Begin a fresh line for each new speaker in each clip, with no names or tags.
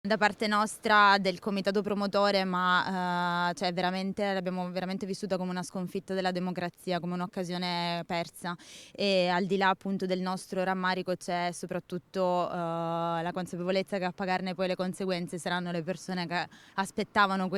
Da parte nostra, del comitato promotore, ma cioè l'abbiamo veramente vissuta come una sconfitta della democrazia, come un'occasione persa, e al di là appunto del nostro rammarico c'è soprattutto la consapevolezza che a pagarne poi le conseguenze saranno le persone che aspettavano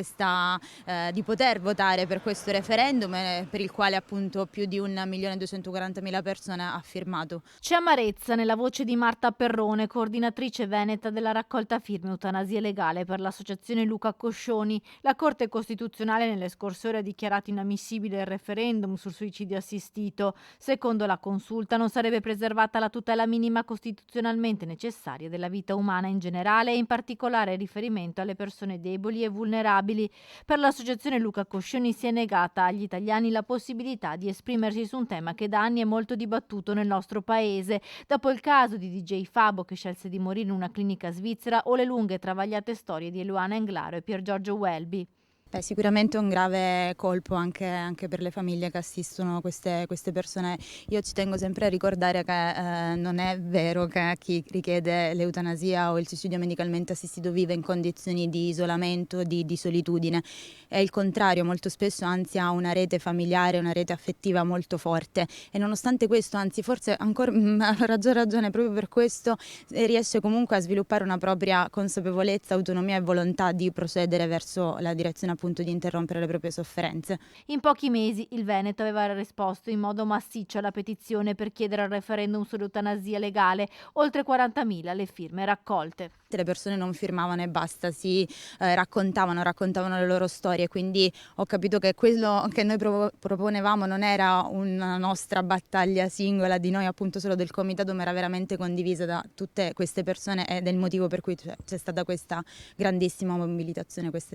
di poter votare per questo referendum, per il quale appunto più di 1.240.000 persone ha firmato.
C'è amarezza nella voce di Marta Perrone, coordinatrice veneta della raccolta firme Eutanasia Legale per l'associazione Luca Coscioni. La Corte Costituzionale nelle scorse ore ha dichiarato inammissibile il referendum sul suicidio assistito. Secondo la consulta non sarebbe preservata la tutela minima costituzionalmente necessaria della vita umana in generale e in particolare in riferimento alle persone deboli e vulnerabili. Per l'associazione Luca Coscioni si è negata agli italiani la possibilità di esprimersi su un tema che da anni è molto dibattuto nel nostro paese, dopo il caso di DJ Fabo che scelse di morire in una clinica svizzera o le lunghe e travagliate storie di Eluana Englaro e Pier Giorgio Welby.
Beh, sicuramente è un grave colpo anche per le famiglie che assistono queste persone. Io ci tengo sempre a ricordare che non è vero che chi richiede l'eutanasia o il suicidio medicalmente assistito vive in condizioni di isolamento, di solitudine. È il contrario, molto spesso anzi ha una rete familiare, una rete affettiva molto forte, e nonostante questo, anzi forse ancora a maggior ragione proprio per questo, riesce comunque a sviluppare una propria consapevolezza, autonomia e volontà di procedere verso la direzione appunto di interrompere le proprie sofferenze.
In pochi mesi il Veneto aveva risposto in modo massiccio alla petizione per chiedere il referendum sull'eutanasia legale, oltre 40.000 le firme raccolte.
Le persone non firmavano e basta, raccontavano le loro storie, quindi ho capito che quello che noi proponevamo non era una nostra battaglia singola di noi appunto solo del comitato, ma era veramente condivisa da tutte queste persone, ed è il motivo per cui c'è stata questa grandissima mobilitazione queste